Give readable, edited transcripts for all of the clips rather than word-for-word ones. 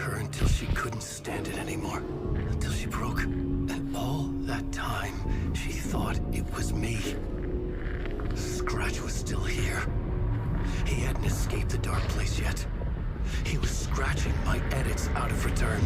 her until she couldn't stand it anymore. Until she broke. And all that time, she thought it was me. Scratch was still here. He hadn't escaped the dark place yet. He was scratching my edits out of return.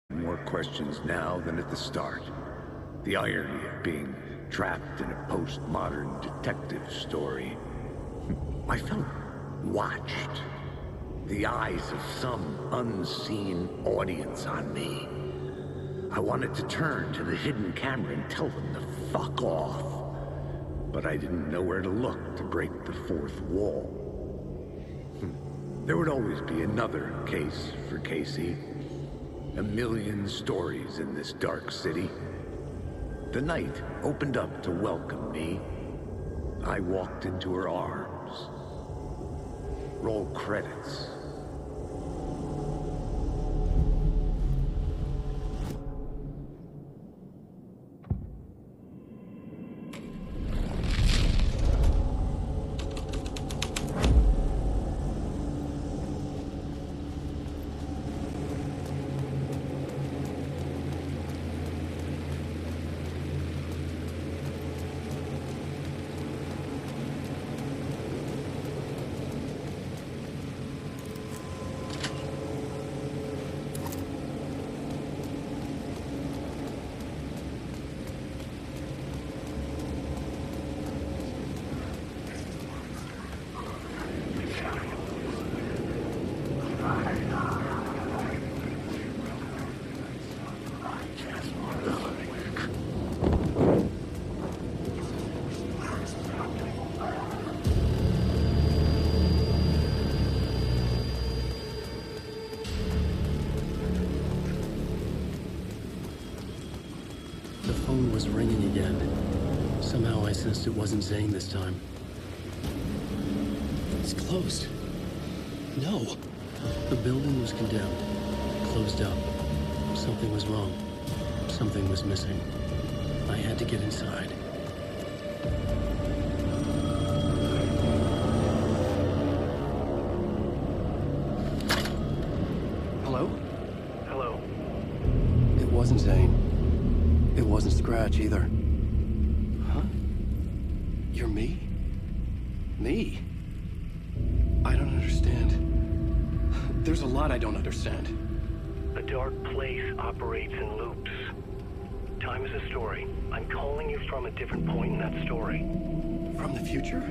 More questions now than at the start. The irony of being trapped in a postmodern detective story. I felt watched. The eyes of some unseen audience on me. I wanted to turn to the hidden camera and tell them to fuck off. But I didn't know where to look to break the fourth wall. There would always be another case for Casey. A million stories in this dark city. The night opened up to welcome me. I walked into her arms. Roll credits. The phone was ringing again. Somehow I sensed it wasn't Zane this time. It's closed. No. The building was condemned. Closed up. Something was wrong. Something was missing. I had to get inside. Hello? Hello. It wasn't Zane. It wasn't Scratch either. Huh? You're me? Me? I don't understand. There's a lot I don't understand. The dark place operates in loops. Time is a story. I'm calling you from a different point in that story. From the future?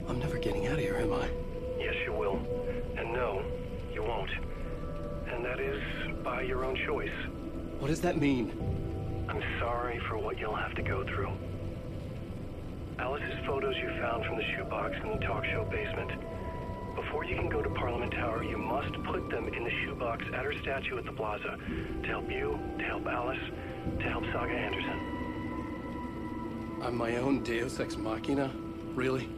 I'm never getting out of here, am I? Yes, you will. And no, you won't. And that is by your own choice. What does that mean? I'm sorry for what you'll have to go through. Alice's photos you found from the shoebox in the talk show basement. Before you can go to Parliament Tower, you must put them in the shoebox at her statue at the plaza. To help you, to help Alice, to help Saga Anderson. I'm my own Deus Ex Machina? Really?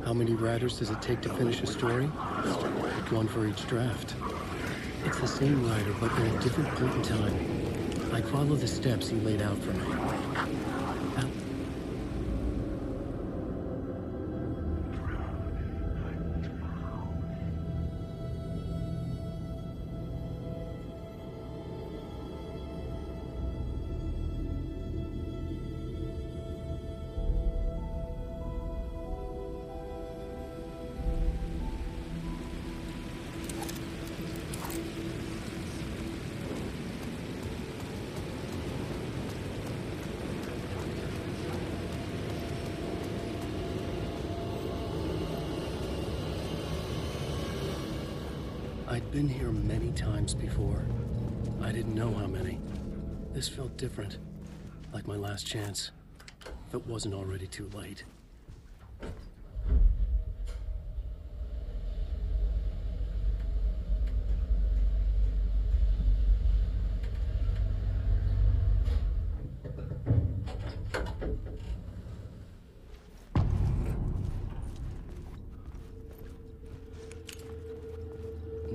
How many writers does it take to finish a story? One for each draft. It's the same writer, but at a different point in time. I follow the steps he laid out for me. I'd been here many times before. I didn't know how many. This felt different, like my last chance, if it wasn't already too late.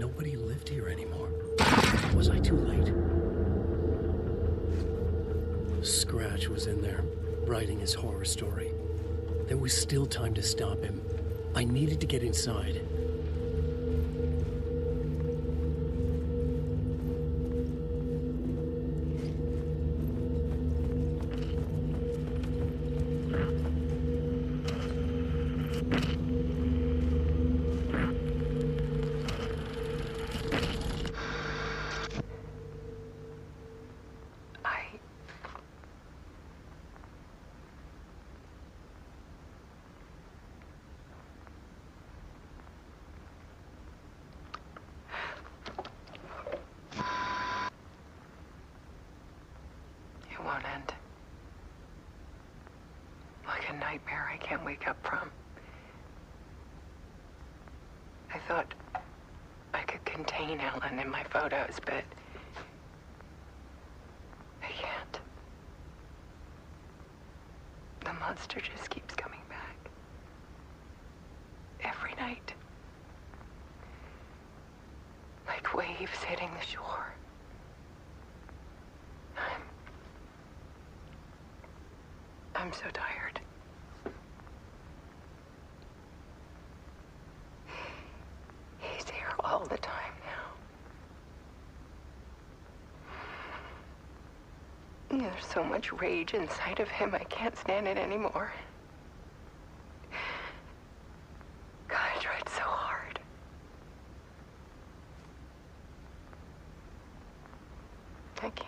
nobody lived here anymore. Was I too late? Scratch was in there, writing his horror story. There was still time to stop him. I needed to get inside. Won't end. Like a nightmare I can't wake up from. I thought I could contain Ellen in my photos, but I can't. The monster just keeps coming back. Every night. Like waves hitting the shore. I'm so tired. He's here all the time now. There's so much rage inside of him, I can't stand it anymore. God, I tried so hard. I can't.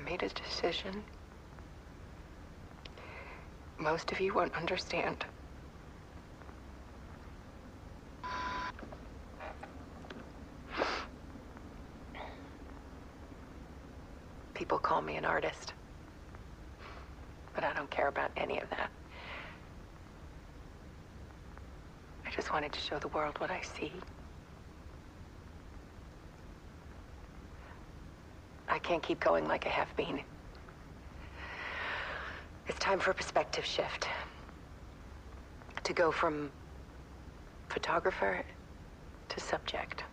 Made a decision. Most of you won't understand. People call me an artist, but I don't care about any of that. I just wanted to show the world what I see. I can't keep going like I have been. It's time for a perspective shift. To go from photographer to subject.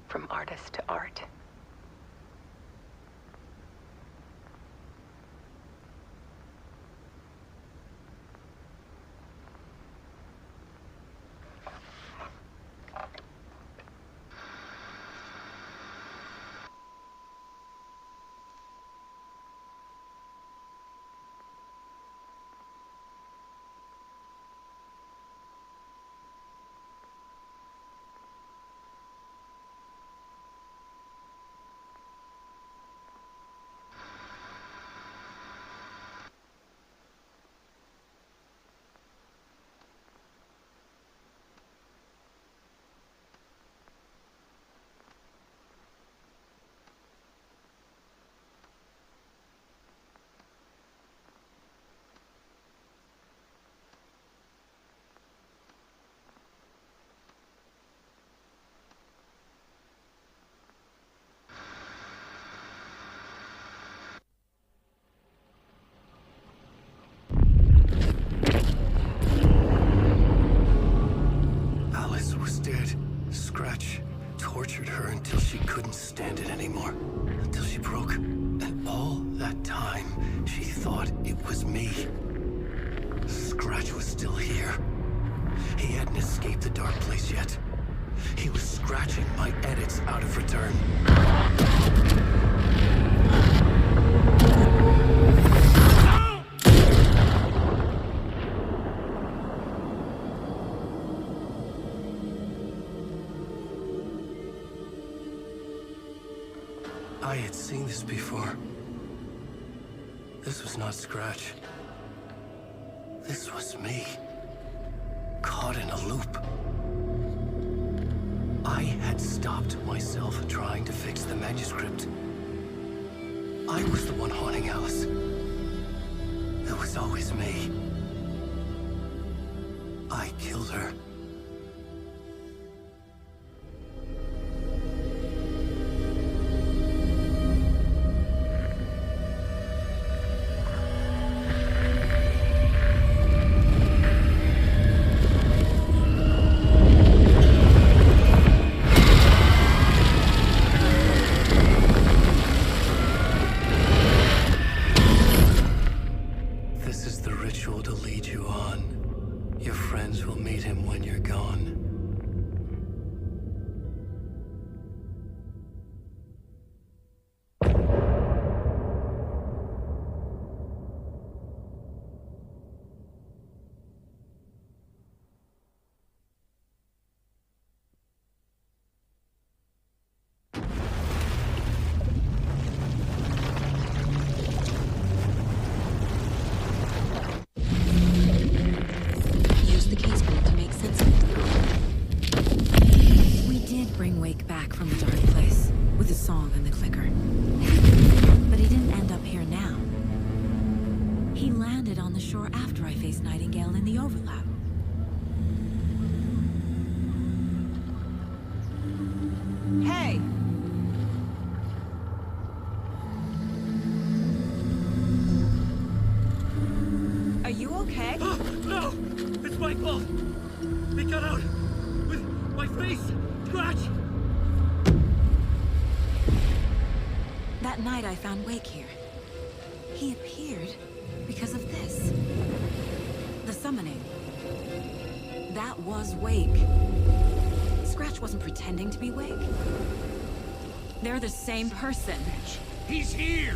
From artist to art. Tortured her until she couldn't stand it anymore. Until she broke. And all that time, she thought it was me. Scratch was still here. He hadn't escaped the dark place yet. He was scratching my edits out of return. I had seen this before. This was not Scratch. This was me. Caught in a loop. I had stopped myself trying to fix the manuscript. I was the one haunting Alice. It was always me. I killed her. This is the ritual to lead you on. Your friends will meet him when you're gone. Use the casebolt to make sense of it. We did bring Wake back from the dark place with the song and the clicker. But he didn't end up here now. He landed on the shore after I faced Nightingale in the overlap. Hey! Are you okay? No! It's my fault! It got out with my face! Scratch! That night I found Wake here. He appeared because of this. The summoning. That was Wake. Scratch wasn't pretending to be Wake. They're the same person. He's here!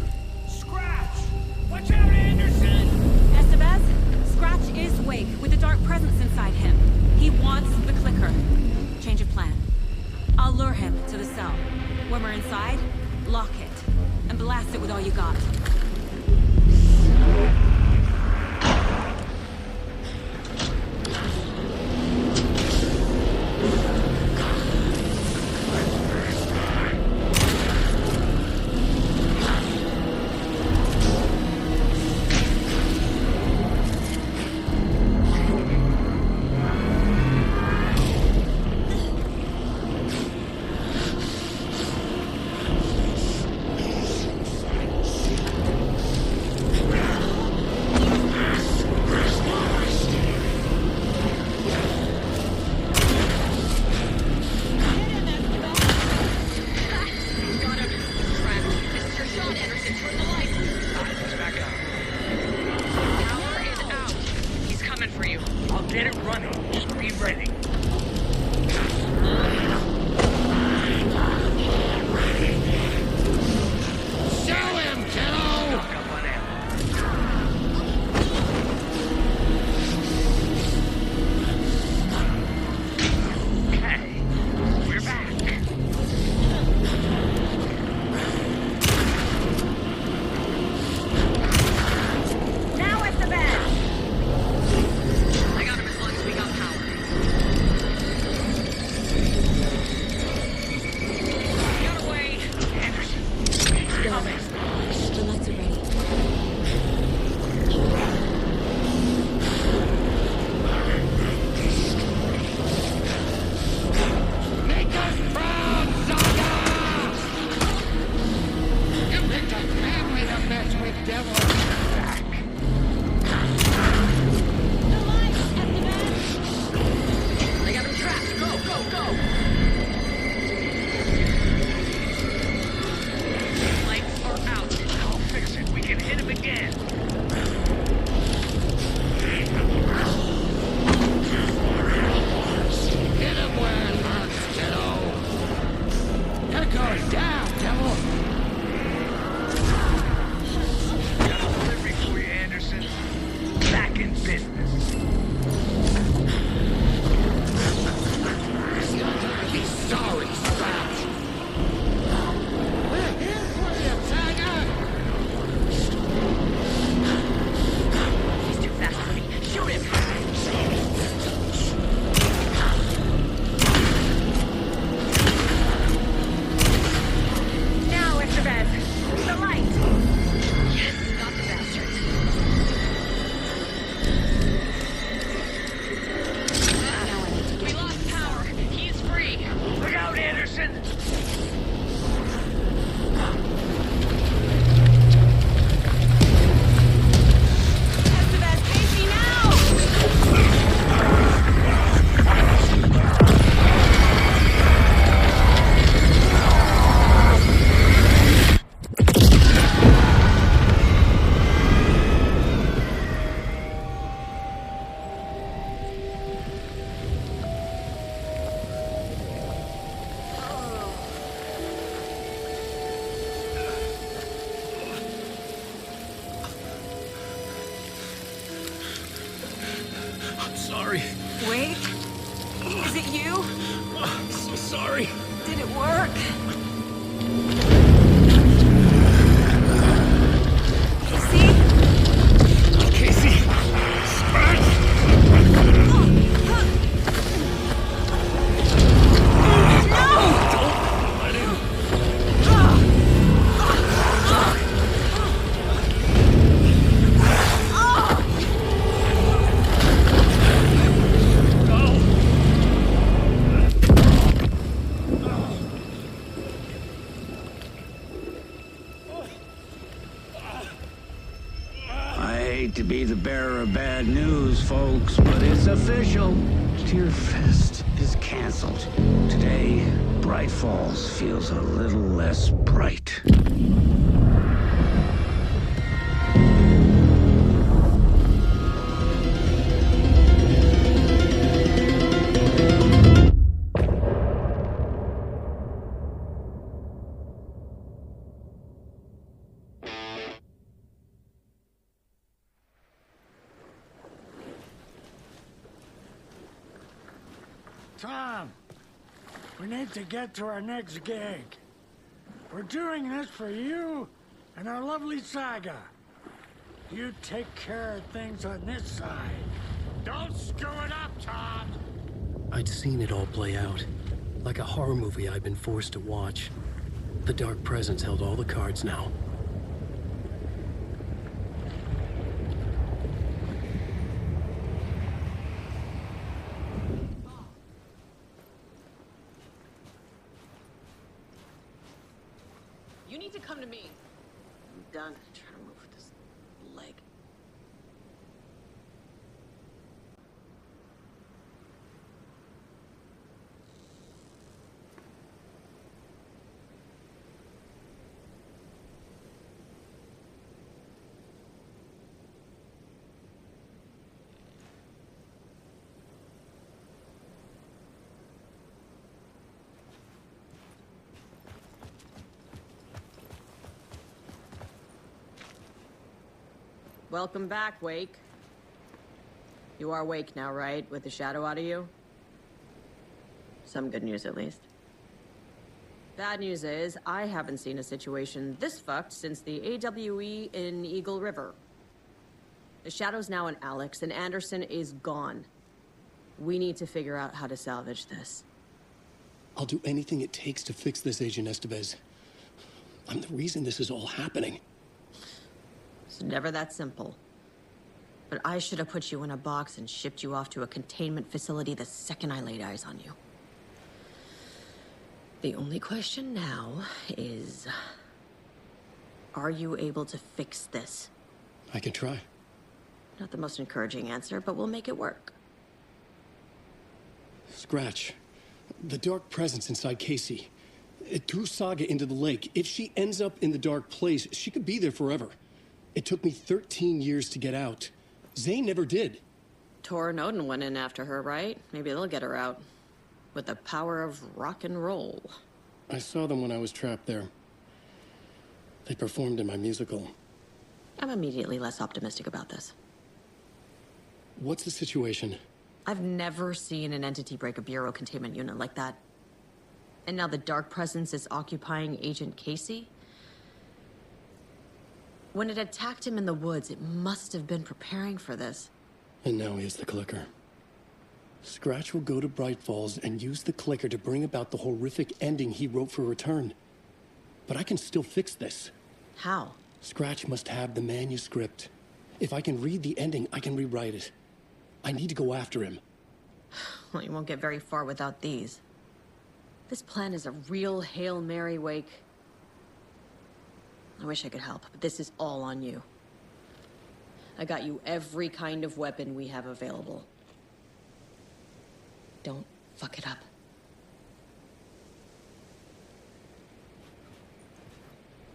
Scratch! Watch out, Anderson! Estevez, Scratch is Wake with a dark presence inside him. He wants the clicker. Change of plan. I'll lure him to the cell. When we're inside, lock it. And blast it with all you got. Is it you? I'm so sorry. Did it work? Casey? Scratch! To be the bearer of bad news, folks, but it's official. Tear Fest is canceled. Today, Bright Falls feels a little less bright. Tom, we need to get to our next gig. We're doing this for you and our lovely Saga. You take care of things on this side. Don't screw it up, Tom! I'd seen it all play out. Like a horror movie I'd been forced to watch. The Dark Presence held all the cards now. You need to come to me. I'm done trying to move with this leg. Welcome back, Wake. You are Wake now, right? With the shadow out of you? Some good news, at least. Bad news is, I haven't seen a situation this fucked since the AWE in Eagle River. The shadow's now in Alex, and Anderson is gone. We need to figure out how to salvage this. I'll do anything it takes to fix this, Agent Estevez. I'm the reason this is all happening. It's never that simple. But I should have put you in a box and shipped you off to a containment facility the second I laid eyes on you. The only question now is... are you able to fix this? I can try. Not the most encouraging answer, but we'll make it work. Scratch. The Dark Presence inside Casey. It threw Saga into the lake. If she ends up in the dark place, she could be there forever. It took me 13 years to get out. Zane never did. Tor and Odin went in after her, right? Maybe they'll get her out. With the power of rock and roll. I saw them when I was trapped there. They performed in my musical. I'm immediately less optimistic about this. What's the situation? I've never seen an entity break a Bureau containment unit like that. And now the Dark Presence is occupying Agent Casey? When it attacked him in the woods, it must have been preparing for this. And now he has the clicker. Scratch will go to Bright Falls and use the clicker to bring about the horrific ending he wrote for Return. But I can still fix this. How? Scratch must have the manuscript. If I can read the ending, I can rewrite it. I need to go after him. Well, you won't get very far without these. This plan is a real Hail Mary, Wake. I wish I could help, but this is all on you. I got you every kind of weapon we have available. Don't fuck it up.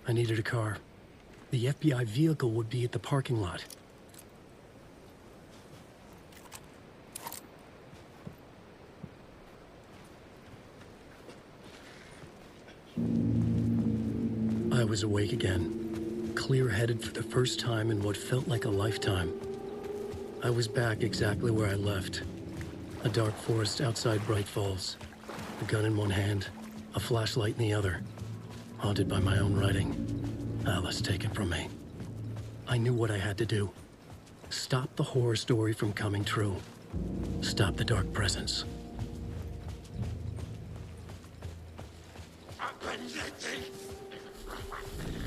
I needed a car. The FBI vehicle would be at the parking lot. I was awake again, clear-headed for the first time in what felt like a lifetime. I was back exactly where I left. A dark forest outside Bright Falls. A gun in one hand, a flashlight in the other. Haunted by my own writing. Alice taken from me. I knew what I had to do. Stop the horror story from coming true. Stop the dark presence.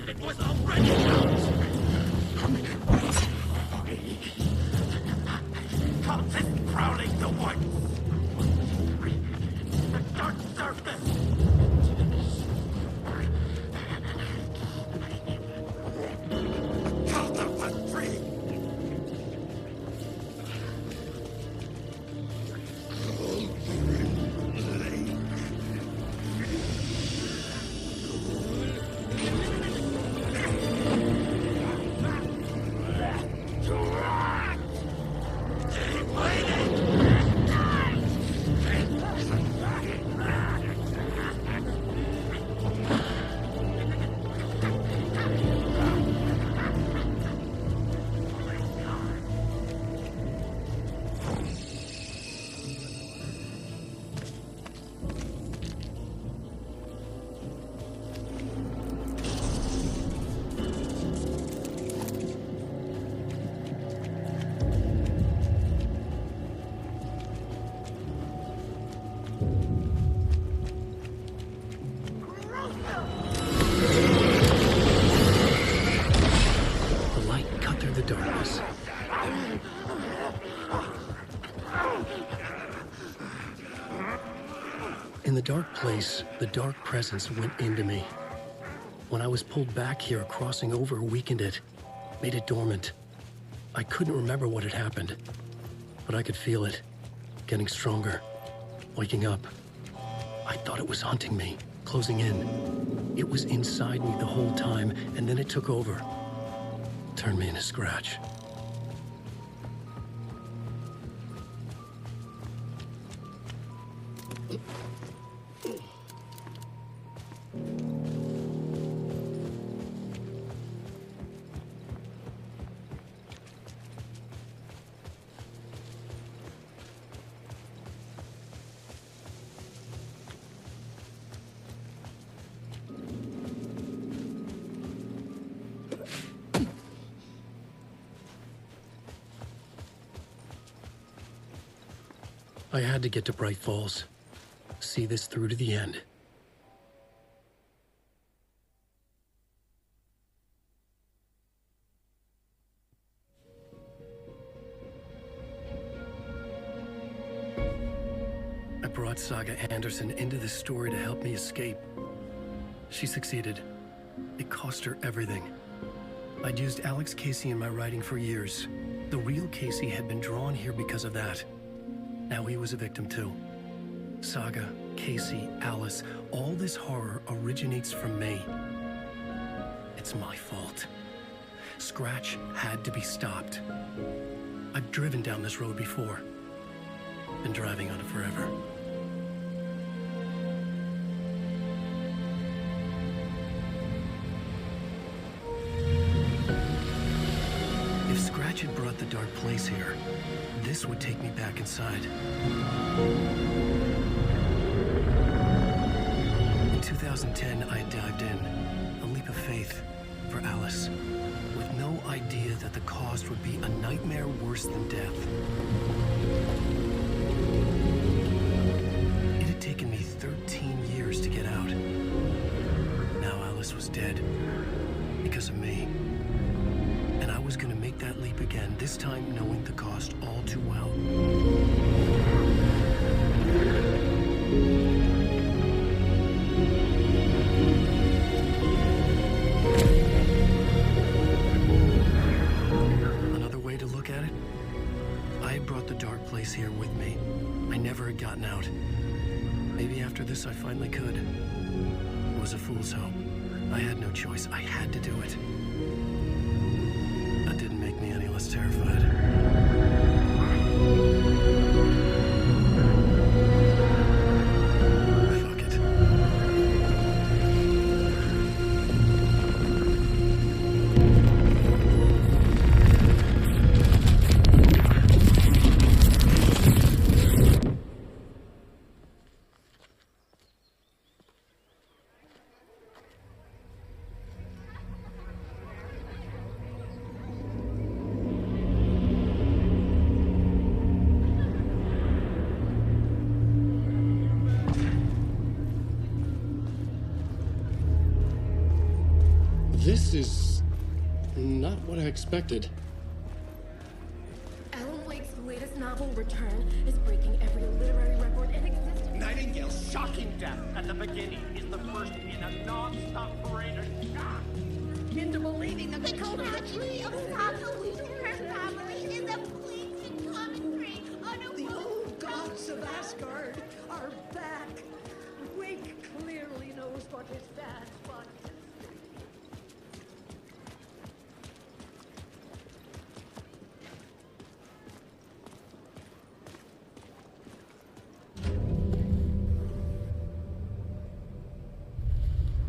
It was already out! Content prowling the woods! The dark surface! Counterfeit tree! In the dark place, the dark presence went into me. When I was pulled back here, crossing over weakened it, made it dormant. I couldn't remember what had happened, but I could feel it, getting stronger, waking up. I thought it was hunting me, closing in. It was inside me the whole time, and then it took over. Turned me into Scratch. I had to get to Bright Falls. See this through to the end. I brought Saga Anderson into this story to help me escape. She succeeded. It cost her everything. I'd used Alex Casey in my writing for years. The real Casey had been drawn here because of that. Now he was a victim too. Saga, Casey, Alice, all this horror originates from me. It's my fault. Scratch had to be stopped. I've driven down this road before. Been driving on it forever. If Scratch had brought the dark place here, this would take me back inside. In 2010, I dived in, a leap of faith for Alice, with no idea that the cost would be a nightmare worse than death. It had taken me 13 years to get out. Now Alice was dead, because of me. And I was gonna make that leap again, this time knowing the cost all too well. Another way to look at it, I had brought the dark place here with me. I never had gotten out. Maybe after this I finally could. It was a fool's hope. I had no choice. I had to do it. That didn't make me any less terrified. Fuck it. This is not what I expected. Alan Wake's latest novel, Return, is breaking every literary record in existence. Nightingale's shocking death at the beginning is the first in a non-stop parade of shock into believing that the Tree of Saga her family is a pleasing commentary on a The old gods of Asgard are back. Wake clearly knows what his dad wanted.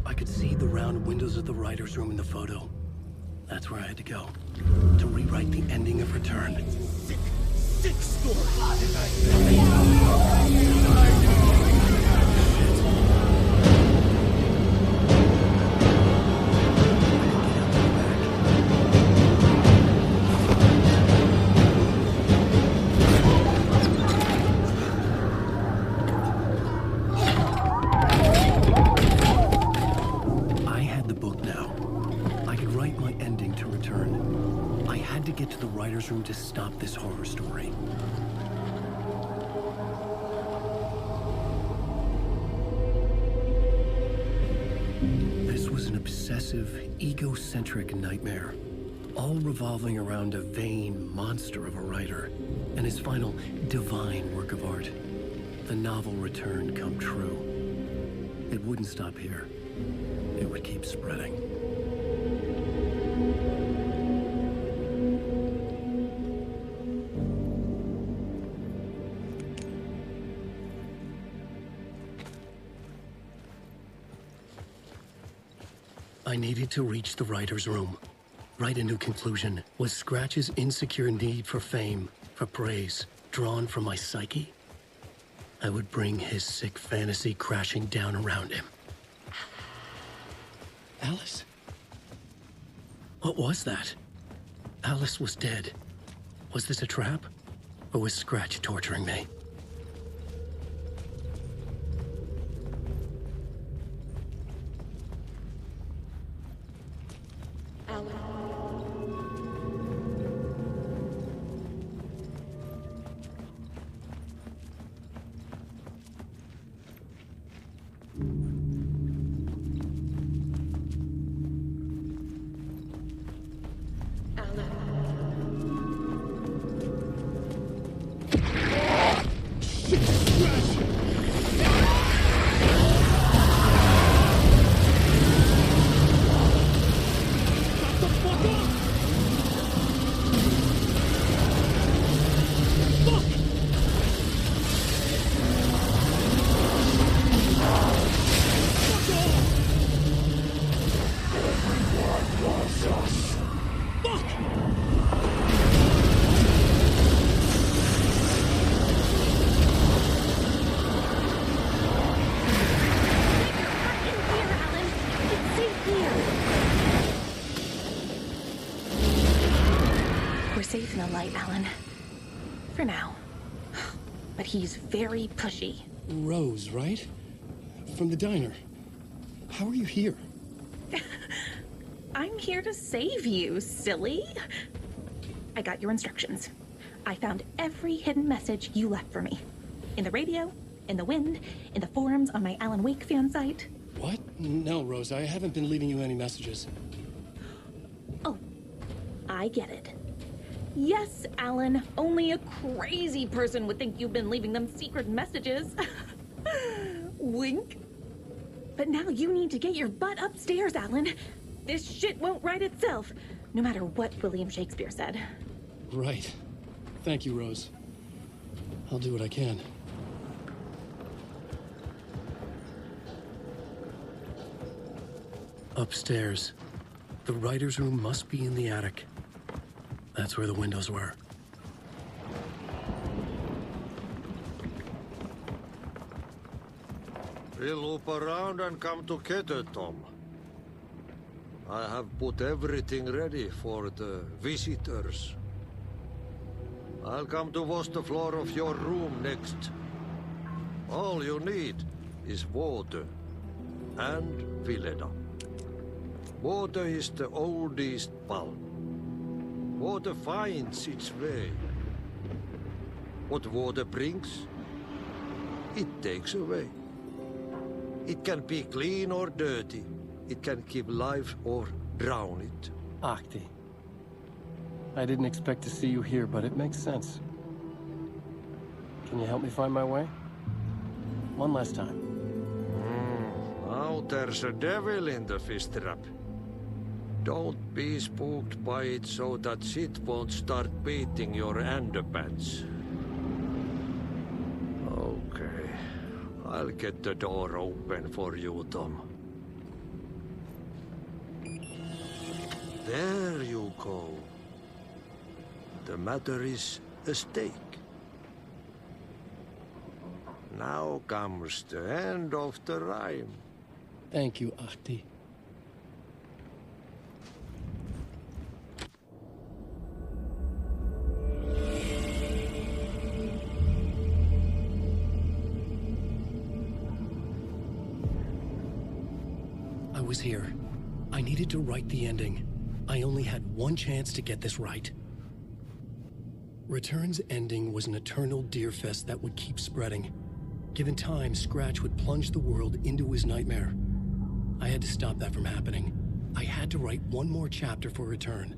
I could see the round windows of the writer's room in the photo. That's where I had to go. To rewrite the ending of Return. sick story. Room to stop this horror story. This was an obsessive, egocentric nightmare, all revolving around a vain monster of a writer and his final divine work of art, the novel Return come true. It wouldn't stop here. It would keep spreading. I needed to reach the writer's room. Write a new conclusion. Was Scratch's insecure need for fame, for praise, drawn from my psyche? I would bring his sick fantasy crashing down around him. Alice? What was that? Alice was dead. Was this a trap? Or was Scratch torturing me? Safe in the light, Alan. For now. But he's very pushy. Rose, right? From the diner. How are you here? I'm here to save you, silly. I got your instructions. I found every hidden message you left for me. In the radio, in the wind, in the forums on my Alan Wake fan site. What? No, Rose, I haven't been leaving you any messages. Oh, I get it. Yes, Alan, only a crazy person would think you've been leaving them secret messages. Wink. But now you need to get your butt upstairs, Alan. This shit won't right itself, no matter what William Shakespeare said. Right. Thank you, Rose. I'll do what I can. Upstairs. The writer's room must be in the attic. That's where the windows were. We'll loop around and come together, Tom. I have put everything ready for the visitors. I'll come to wash the floor of your room next. All you need is water and fill it up. Water is the oldest pulp. Water finds its way. What water brings, it takes away. It can be clean or dirty. It can give life or drown it. Ahti. I didn't expect to see you here, but it makes sense. Can you help me find my way? One last time. Now there's a devil in the fish trap. Don't be spooked by it so that shit won't start beating your underpants. Okay. I'll get the door open for you, Tom. There you go. The matter is a stake. Now comes the end of the rhyme. Thank you, Ahti. I was here. I needed to write the ending. I only had one chance to get this right. Return's ending was an eternal deerfest that would keep spreading. Given time, Scratch would plunge the world into his nightmare. I had to stop that from happening. I had to write one more chapter for Return.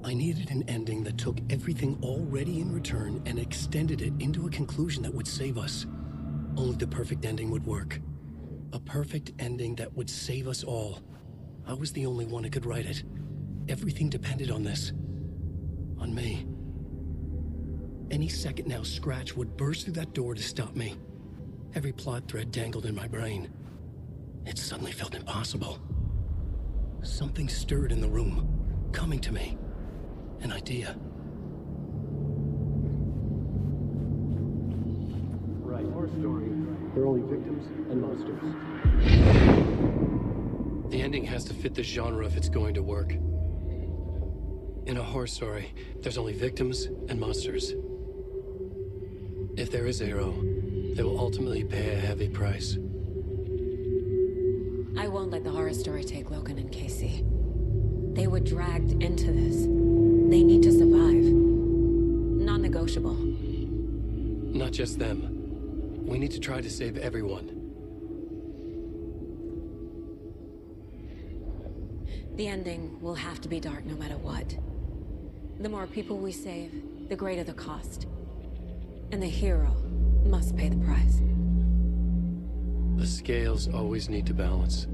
I needed an ending that took everything already in Return and extended it into a conclusion that would save us. Only the perfect ending would work. A perfect ending that would save us all. I was the only one who could write it. Everything depended on this. On me. Any second now, Scratch would burst through that door to stop me. Every plot thread dangled in my brain. It suddenly felt impossible. Something stirred in the room, coming to me. An idea. Right, horror story. They're only victims and monsters. The ending has to fit this genre if it's going to work. In a horror story, there's only victims and monsters. If there is a hero, they will ultimately pay a heavy price. I won't let the horror story take Logan and Casey. They were dragged into this. They need to survive. Non-negotiable. Not just them. We need to try to save everyone. The ending will have to be dark no matter what. The more people we save, the greater the cost. And the hero must pay the price. The scales always need to balance.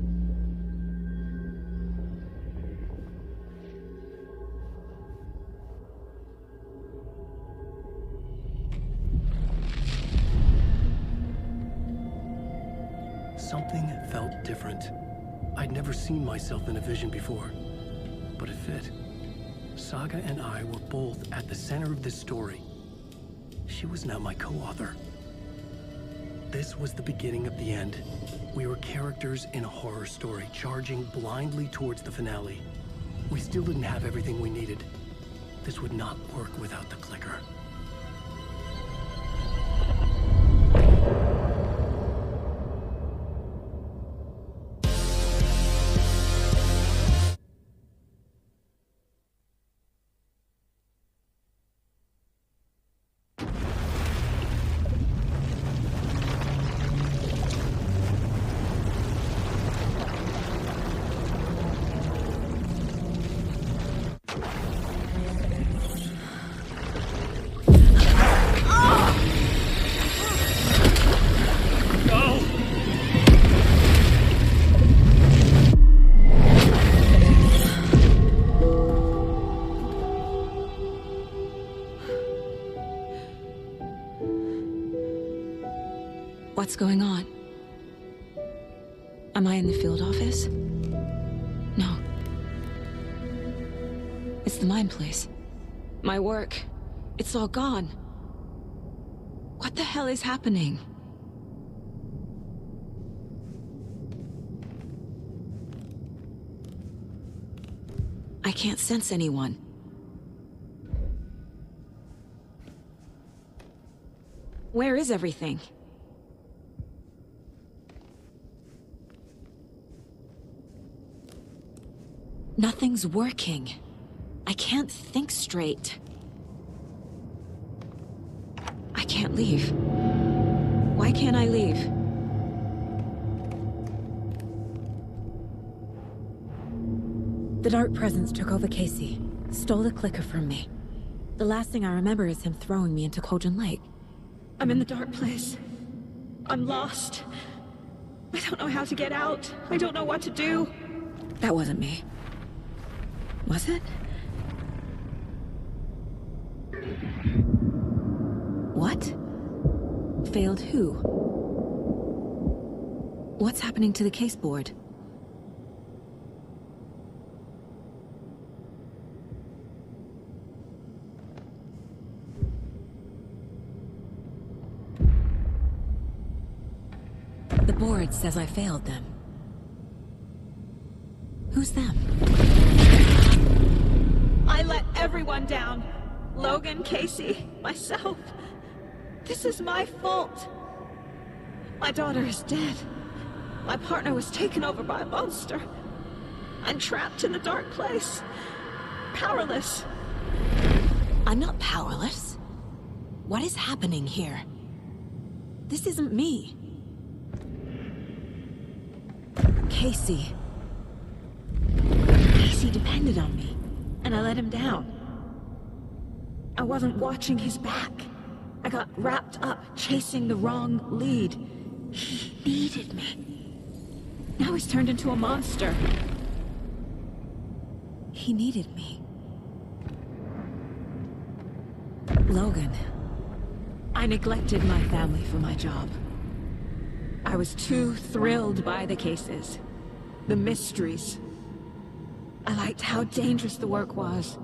Something felt different. I'd never seen myself in a vision before, but it fit. Saga and I were both at the center of this story. She was now my co-author. This was the beginning of the end. We were characters in a horror story, charging blindly towards the finale. We still didn't have everything we needed. This would not work without the clicker. What's going on? Am I in the field office? No. It's the mine place. My work. It's all gone. What the hell is happening? I can't sense anyone. Where is everything? Nothing's working. I can't think straight. I can't leave. Why can't I leave? The dark presence took over Casey, stole the clicker from me. The last thing I remember is him throwing me into Cauldron Lake. I'm in the dark place. I'm lost. I don't know how to get out. I don't know what to do. That wasn't me. Was it? What? Failed who? What's happening to the case board? The board says I failed them. Who's them? I let everyone down. Logan, Casey, myself. This is my fault. My daughter is dead. My partner was taken over by a monster. I'm trapped in the dark place. Powerless. I'm not powerless. What is happening here? This isn't me. Casey. Casey depended on me, and I let him down. I wasn't watching his back. I got wrapped up chasing the wrong lead. He needed me. Now he's turned into a monster. He needed me. Logan. I neglected my family for my job. I was too thrilled by the cases. The mysteries. I liked how dangerous the work was.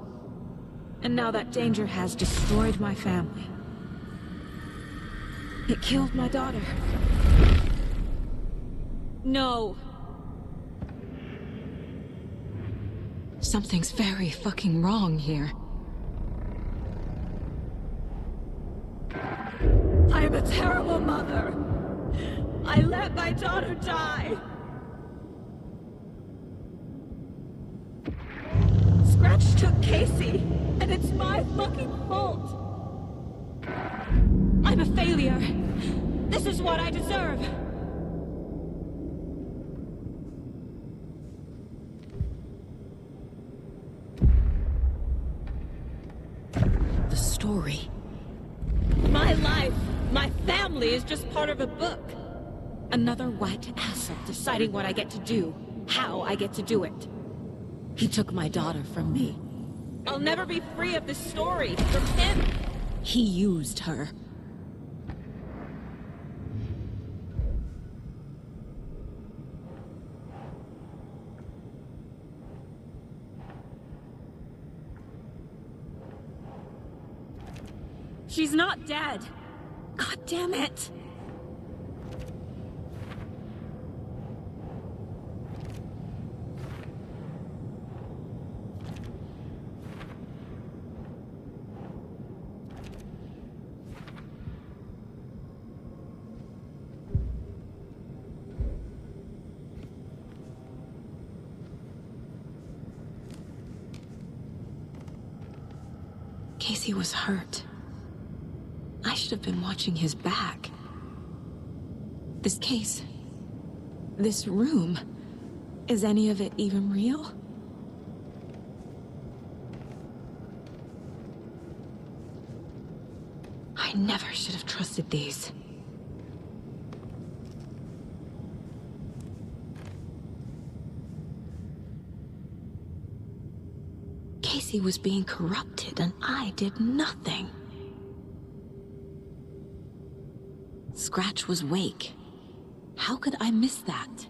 And now that danger has destroyed my family. It killed my daughter. No. Something's very fucking wrong here. I am a terrible mother. I let my daughter die. Scratch took Casey, and it's my fucking fault. I'm a failure. This is what I deserve. The story. My life, my family is just part of a book. Another white asset deciding what I get to do, how I get to do it. He took my daughter from me. I'll never be free of this story from him. He used her. She's not dead. God damn it. Casey was hurt. I should have been watching his back. This case, this room, is any of it even real? I never should have trusted these. Casey was being corrupted, and I did nothing. Scratch was Wake. How could I miss that?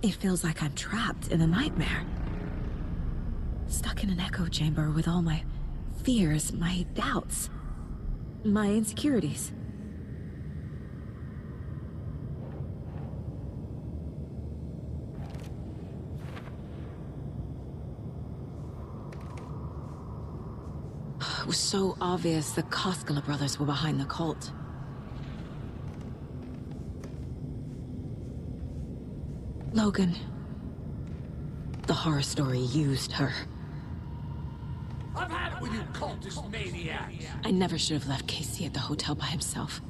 It feels like I'm trapped in a nightmare. Stuck in an echo chamber with all my fears, my doubts, my insecurities. It was so obvious the Koskela brothers were behind the cult. Logan. The horror story used her. I've had it with you cultist maniacs! I never should have left Casey at the hotel by himself.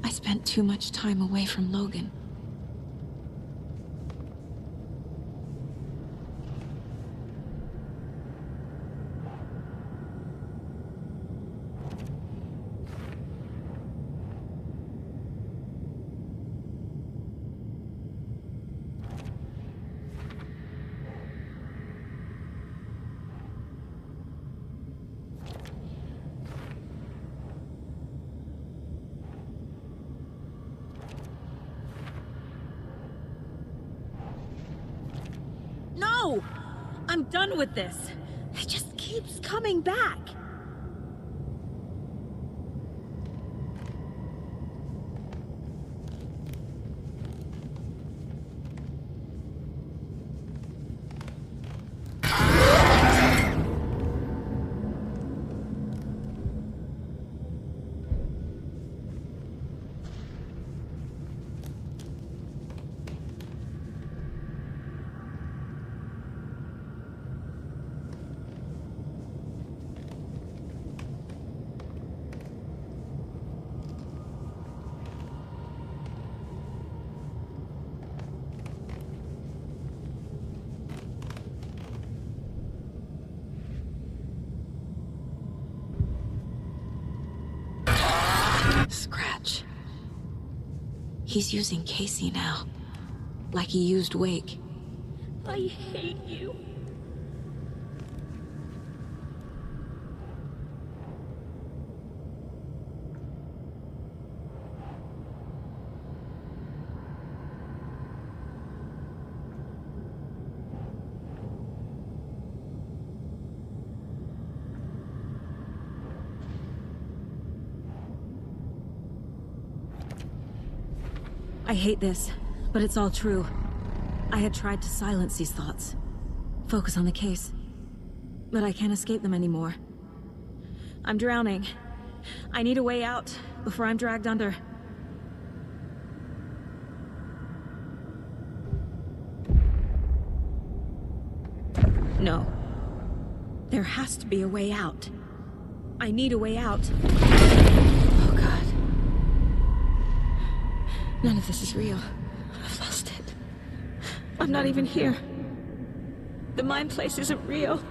I spent too much time away from Logan. No! I'm done with this. It just keeps coming back. Scratch. He's using Casey now. Like he used Wake. I hate you. I hate this, but it's all true. I had tried to silence these thoughts. Focus on the case. But I can't escape them anymore. I'm drowning. I need a way out before I'm dragged under. No. There has to be a way out. I need a way out. Oh, God. None of this is real. I've lost it. I'm not even here. The mind place isn't real.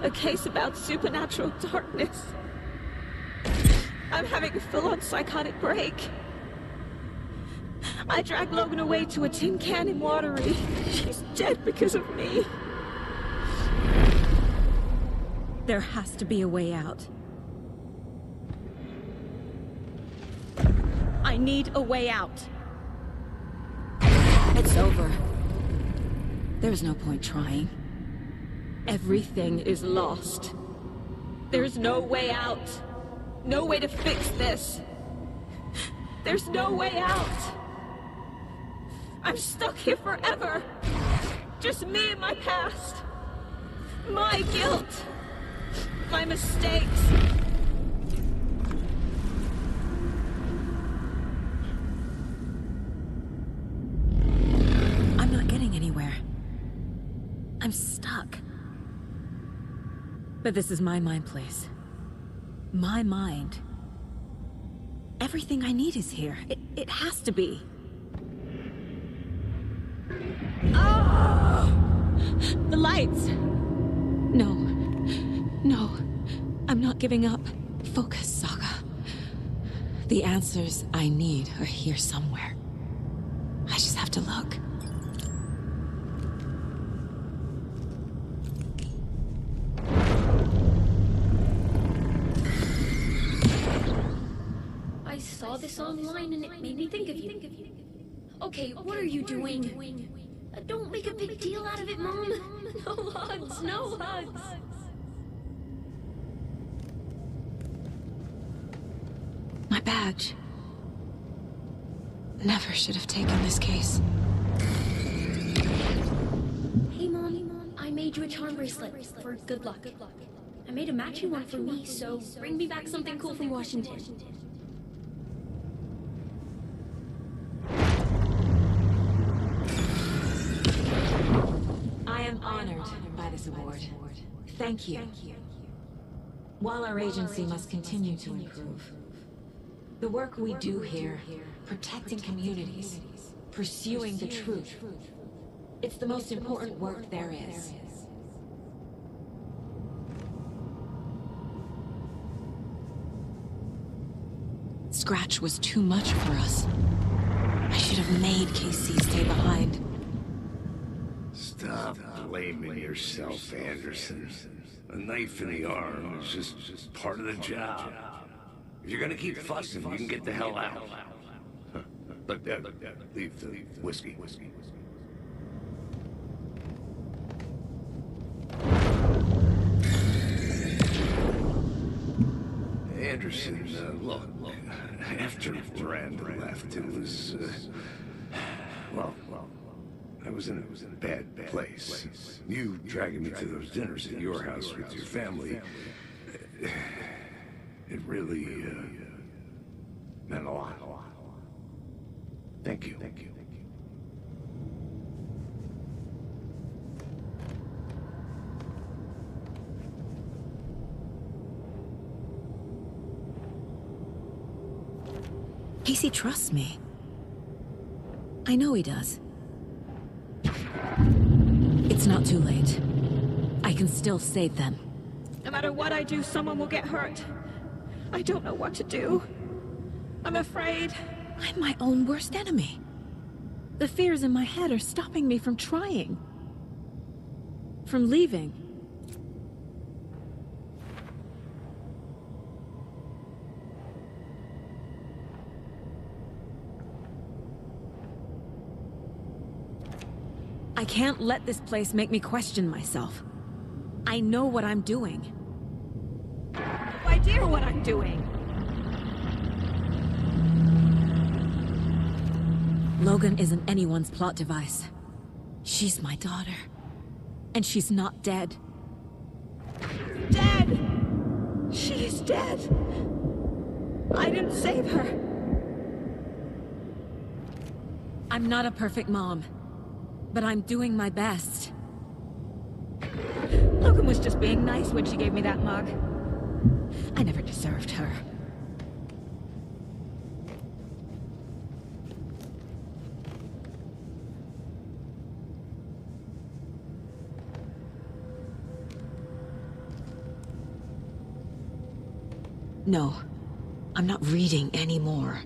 A case about supernatural darkness. I'm having a full-on psychotic break. I dragged Logan away to a tin can in Watery. She's dead because of me. There has to be a way out. I need a way out. It's over. There's no point trying. Everything is lost. There's no way out. No way to fix this. There's no way out. I'm stuck here forever. Just me and my past. My guilt. My mistakes. I'm not getting anywhere. I'm stuck. But this is my mind place. My mind. Everything I need is here. It has to be. Oh! The lights! No. No. I'm not giving up. Focus, Saga. The answers I need are here somewhere. I just have to look. I saw this online and it made me think of you. Okay, what are you doing? Don't make a big deal out of it, Mom. No hugs, no hugs. My badge. Never should have taken this case. Hey, Mom, I made you a charm bracelet for good luck. I made a matching one for me, so bring me back something cool from Washington. I am honored by this award. Thank you. While our agency must continue to improve, the work we do here, protecting communities, pursuing the truth, it's the most important work there is. Scratch was too much for us. I should have made Casey stay behind. Stop blaming yourself, Anderson. A knife in the arm is just part of the job. If you're gonna keep fussing, you can get the hell out. Look, leave the whiskey. Anderson, look, after Miranda left, it was, well, I was in a bad place. You dragging me to those dinners at your house with your family, it really, meant a lot. Thank you. Casey trusts me. I know he does. It's not too late. I can still save them. No matter what I do, someone will get hurt. I don't know what to do. I'm afraid. I'm my own worst enemy. The fears in my head are stopping me from trying. From leaving. I can't let this place make me question myself. I know what I'm doing. No idea what I'm doing. Logan isn't anyone's plot device. She's my daughter. And she's not dead. Dead! She's dead! I didn't save her. I'm not a perfect mom, but I'm doing my best. Logan was just being nice when she gave me that mug. I never deserved her. No, I'm not reading anymore.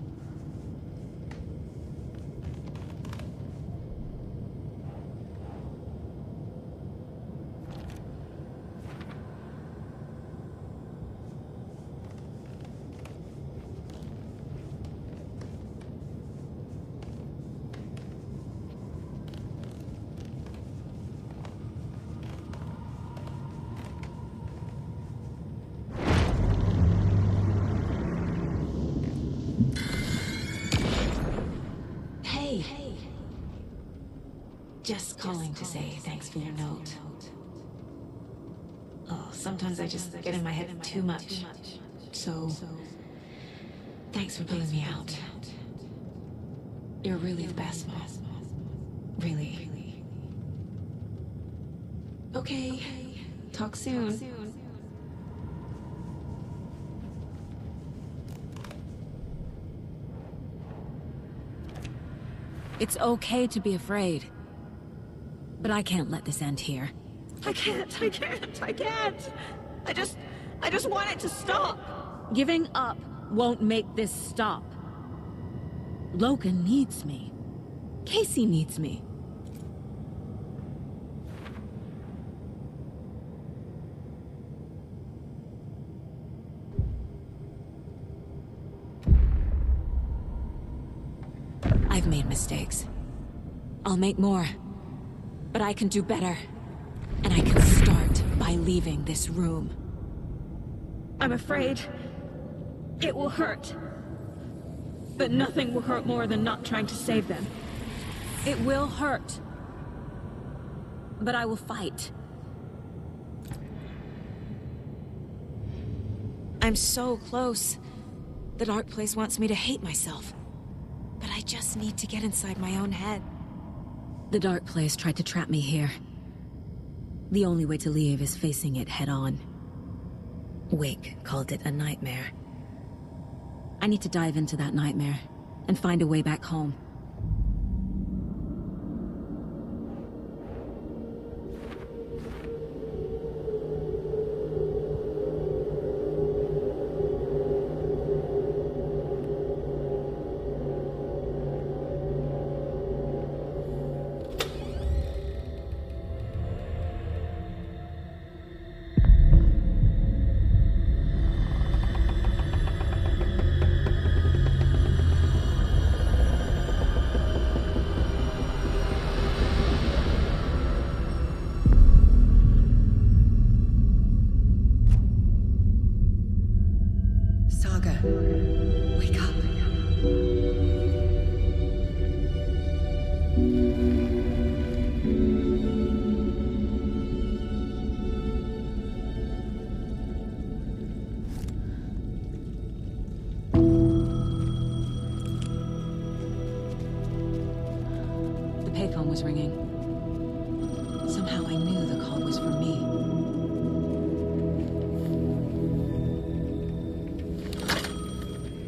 Just calling to say thanks for your note. Oh, sometimes I just get in my head too much. So, thanks for pulling me out. You're really the best, Mom. Really. Okay, talk soon. It's okay to be afraid. But I can't let this end here. I can't. I just want it to stop. Giving up won't make this stop. Logan needs me. Casey needs me. I've made mistakes. I'll make more. But I can do better. And I can start by leaving this room. I'm afraid it will hurt. But nothing will hurt more than not trying to save them. It will hurt. But I will fight. I'm so close. The dark place wants me to hate myself. But I just need to get inside my own head. The dark place tried to trap me here. The only way to leave is facing it head on. Wake called it a nightmare. I need to dive into that nightmare and find a way back home. Saga, wake up. The payphone was ringing. Somehow I knew the call was for me.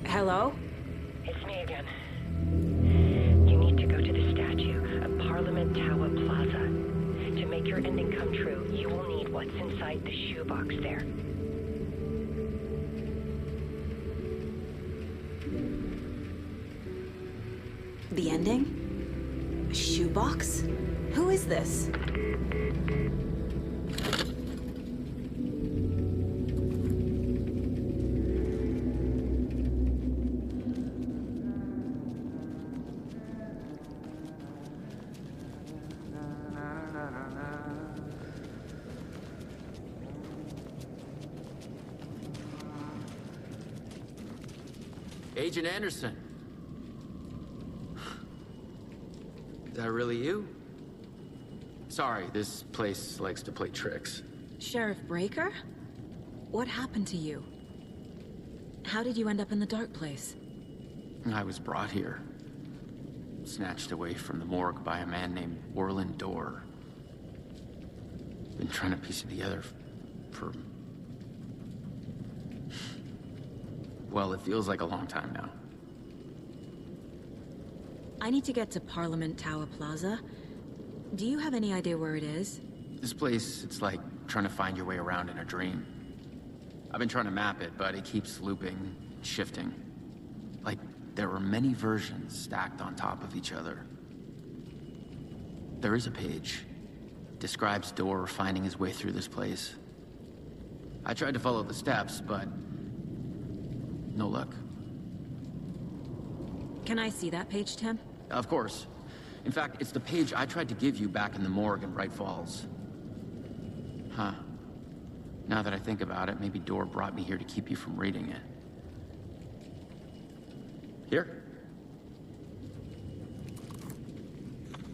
Hello? It's me again. You need to go to the statue at Parliament Tower Plaza. To make your ending come true, you will need what's inside the shoebox there. The ending? A shoebox? Who is this? Agent Anderson. Is that really you? Sorry, this place likes to play tricks. Sheriff Breaker? What happened to you? How did you end up in the dark place? I was brought here. Snatched away from the morgue by a man named Orland Dorr. Been trying to piece it together for... Well, it feels like a long time now. I need to get to Parliament Tower Plaza. Do you have any idea where it is? This place, it's like trying to find your way around in a dream. I've been trying to map it, but it keeps looping, shifting. Like there were many versions stacked on top of each other. There is a page. Describes Dorr finding his way through this place. I tried to follow the steps, but no luck. Can I see that page, Tim? Of course. In fact, it's the page I tried to give you back in the morgue in Bright Falls. Huh. Now that I think about it, maybe Dorr brought me here to keep you from reading it. Here.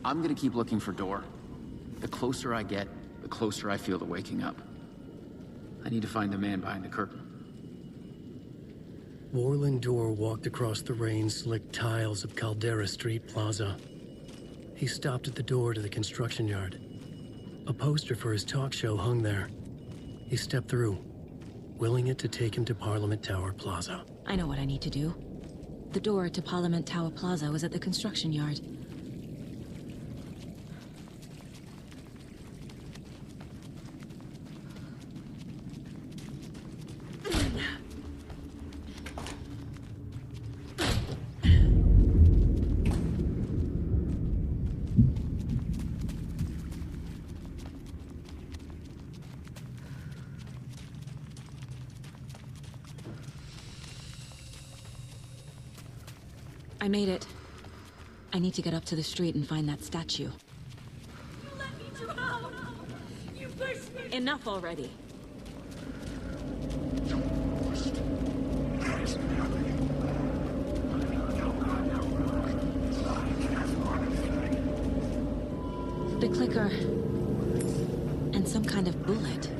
I'm gonna keep looking for Dorr. The closer I get, the closer I feel to waking up. I need to find the man behind the curtain. Orland Dorr walked across the rain-slicked tiles of Caldera Street Plaza. He stopped at the door to the construction yard. A poster for his talk show hung there. He stepped through, willing it to take him to Parliament Tower Plaza. I know what I need to do. The door to Parliament Tower Plaza was at the construction yard. I made it. I need to get up to the street and find that statue. Let me drown! You pushed me! Enough already. The clicker. And some kind of bullet.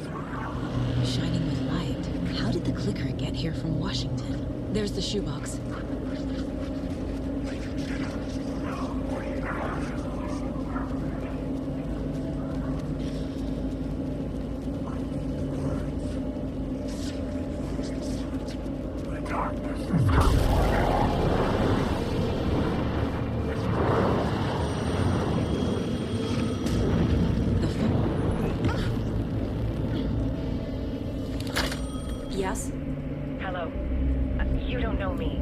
Shining with light. How did the clicker get here from Washington? There's the shoebox. Yes? Hello. You don't know me,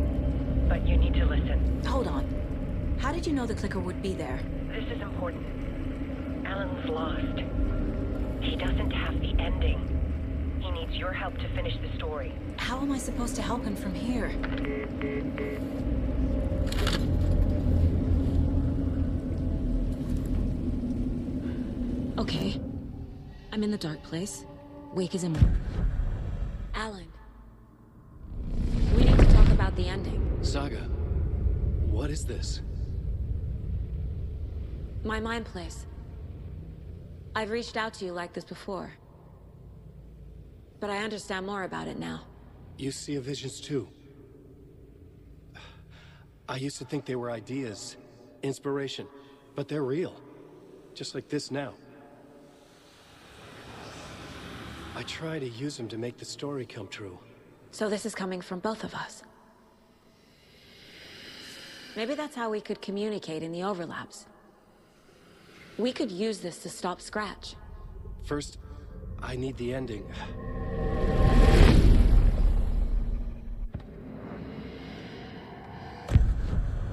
but you need to listen. Hold on. How did you know the clicker would be there? This is important. Alan's lost. He doesn't have the ending. He needs your help to finish the story. How am I supposed to help him from here? Okay. I'm in the dark place. Wake is in... Alan. We need to talk about the ending. Saga, what is this? My mind place. I've reached out to you like this before. But I understand more about it now. You see visions too. I used to think they were ideas, inspiration, but they're real. Just like this now. I try to use them to make the story come true. So this is coming from both of us. Maybe that's how we could communicate in the overlaps. We could use this to stop Scratch. First, I need the ending.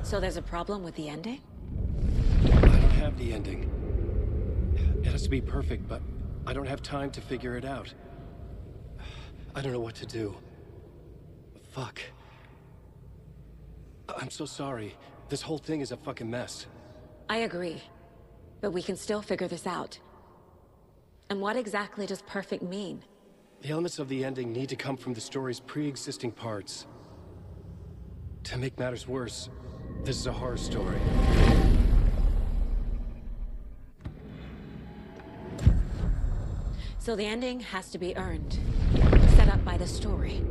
So there's a problem with the ending? I don't have the ending. It has to be perfect, but I don't have time to figure it out. I don't know what to do. Fuck. I'm so sorry. This whole thing is a fucking mess. I agree. But we can still figure this out. And what exactly does perfect mean? The elements of the ending need to come from the story's pre-existing parts. To make matters worse, this is a horror story. So the ending has to be earned. Set up by the story.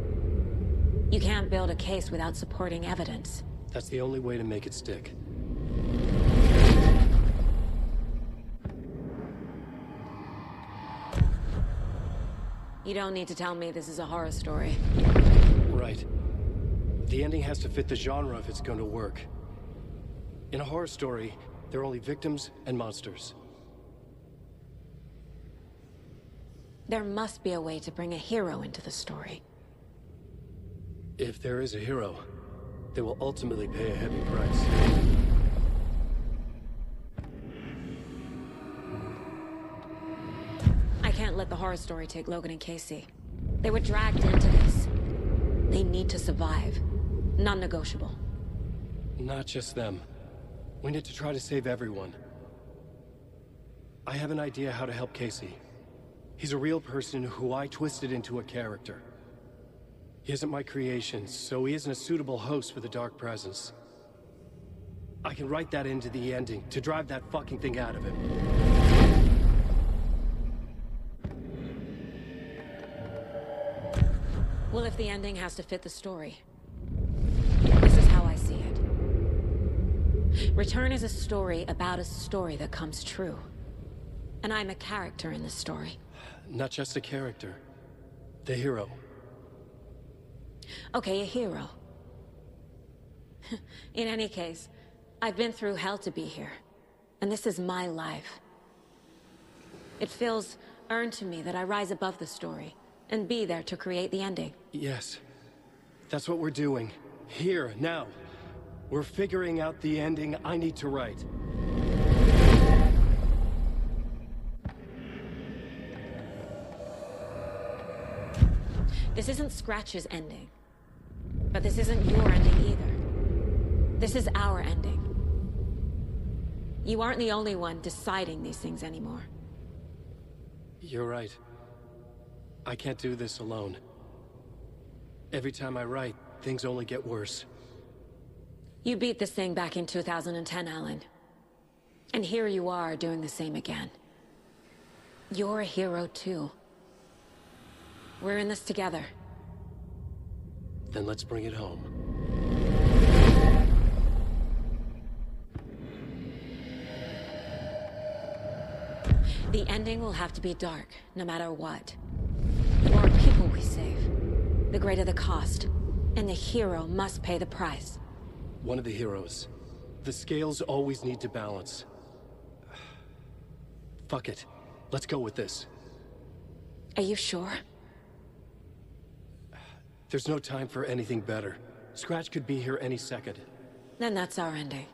You can't build a case without supporting evidence. That's the only way to make it stick. You don't need to tell me this is a horror story. Right. The ending has to fit the genre if it's going to work. In a horror story, there are only victims and monsters. There must be a way to bring a hero into the story. If there is a hero, they will ultimately pay a heavy price. I can't let the horror story take Logan and Casey. They were dragged into this. They need to survive. Non-negotiable. Not just them. We need to try to save everyone. I have an idea how to help Casey. He's a real person who I twisted into a character. He isn't my creation, so he isn't a suitable host for the Dark Presence. I can write that into the ending to drive that fucking thing out of him. Well, if the ending has to fit the story, this is how I see it. Return is a story about a story that comes true. And I'm a character in this story. Not just a character. The hero. Okay, a hero. In any case, I've been through hell to be here. And this is my life. It feels earned to me that I rise above the story and be there to create the ending. Yes. That's what we're doing. Here, now. We're figuring out the ending I need to write. This isn't Scratch's ending. But this isn't your ending either. This is our ending. You aren't the only one deciding these things anymore. You're right. I can't do this alone. Every time I write, things only get worse. You beat this thing back in 2010, Alan. And here you are doing the same again. You're a hero too. We're in this together. Then let's bring it home. The ending will have to be dark, no matter what. The more people we save, the greater the cost. And the hero must pay the price. One of the heroes. The scales always need to balance. Fuck it. Let's go with this. Are you sure? There's no time for anything better. Scratch could be here any second. Then that's our ending.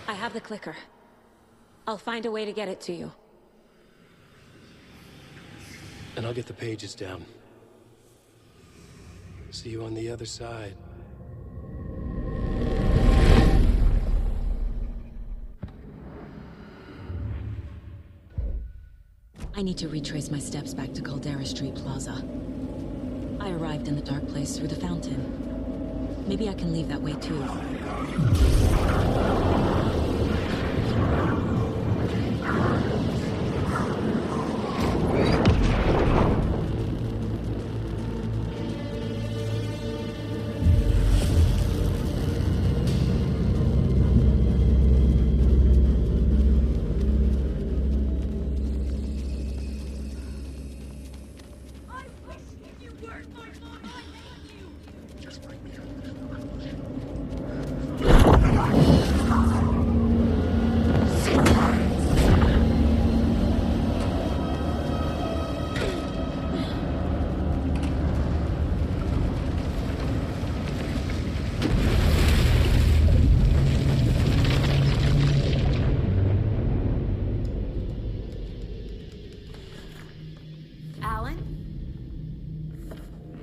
I have the clicker. I'll find a way to get it to you. And I'll get the pages down. See you on the other side. I need to retrace my steps back to Caldera Street Plaza. I arrived in the dark place through the fountain. Maybe I can leave that way too.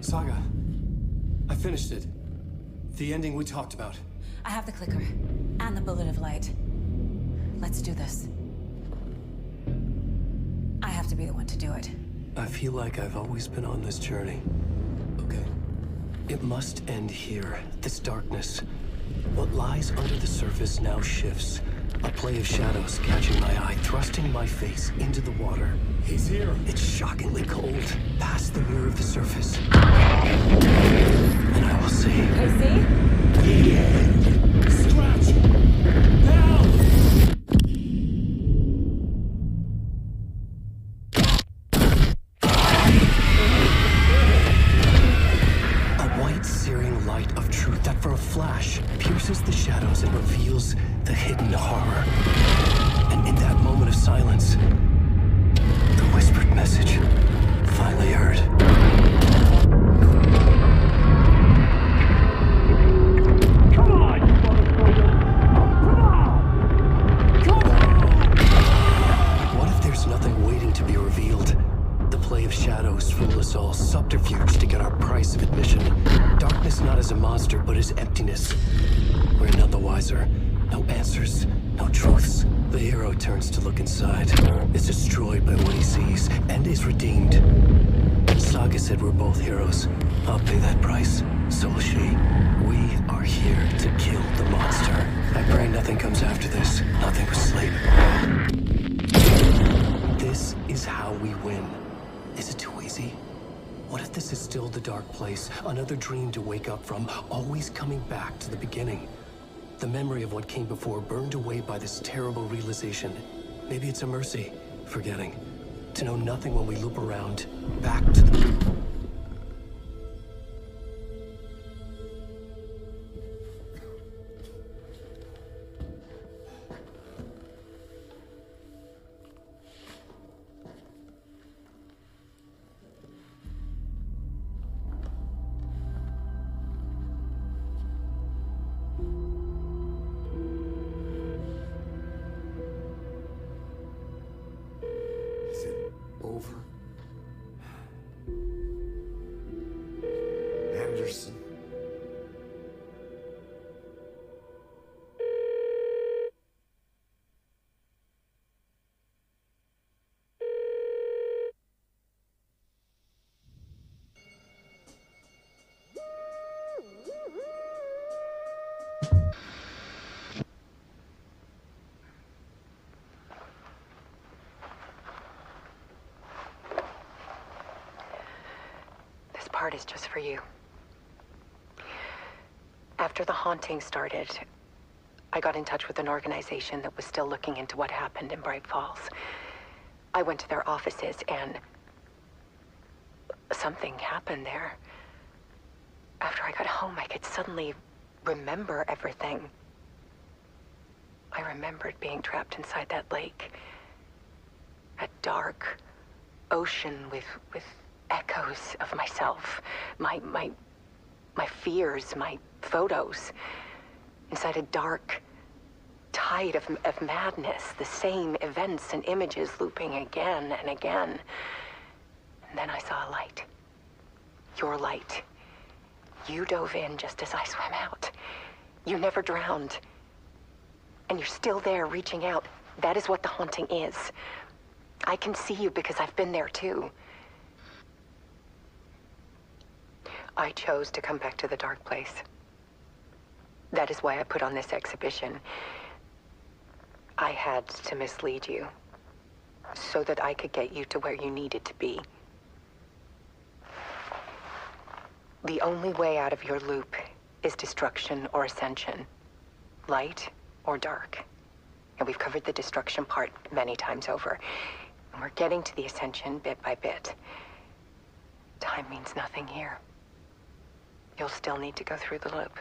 Saga, I finished it. The ending we talked about. I have the clicker, and the bullet of light. Let's do this. I have to be the one to do it. I feel like I've always been on this journey. Okay. It must end here, this darkness. What lies under the surface now shifts. A play of shadows catching my eye, thrusting my face into the water. He's here. It's shockingly cold, past the mirror of the surface. And I will see. Casey? The end. Scratch! Help! A white, searing light of truth that for a flash pierces the shadows and reveals the hidden horror. And in that moment of silence, the whispered message finally heard. Come on, you motherfucker! Come on! Come on! What if there's nothing waiting to be revealed? The play of shadows fool us all, subterfuge to get our price of admission. Darkness not as a monster, but as emptiness. We're none the wiser. No answers, no truths. The hero turns to look inside, is destroyed by what he sees, and is redeemed. Saga said we're both heroes. I'll pay that price. So will she. We are here to kill the monster. I pray nothing comes after this. Nothing but sleep. This is how we win. Is it too easy? What if this is still the dark place? Another dream to wake up from, always coming back to the beginning. The memory of what came before burned away by this terrible realization. Maybe it's a mercy, forgetting. To know nothing when we loop around, back to the... Is it over? is just for you. After the haunting started, I got in touch with an organization that was still looking into what happened in Bright Falls. I went to their offices and something happened there. After I got home, I could suddenly remember everything. I remembered being trapped inside that lake. A dark ocean with echoes of myself. My fears, my photos. Inside a dark tide of madness. The same events and images looping again and again. And then I saw a light. Your light. You dove in just as I swam out. You never drowned. And you're still there reaching out. That is what the haunting is. I can see you because I've been there too. I chose to come back to the dark place. That is why I put on this exhibition. I had to mislead you so that I could get you to where you needed to be. The only way out of your loop is destruction or ascension. Light or dark. And we've covered the destruction part many times over. And we're getting to the ascension bit by bit. Time means nothing here. You'll still need to go through the loop.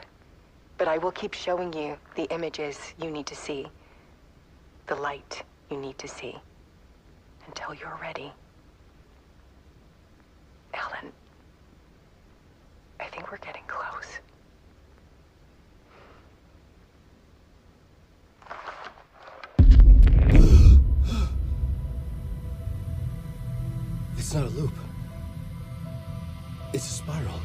But I will keep showing you the images you need to see. The light you need to see. Until you're ready. Alan, I think we're getting close. It's not a loop. It's a spiral.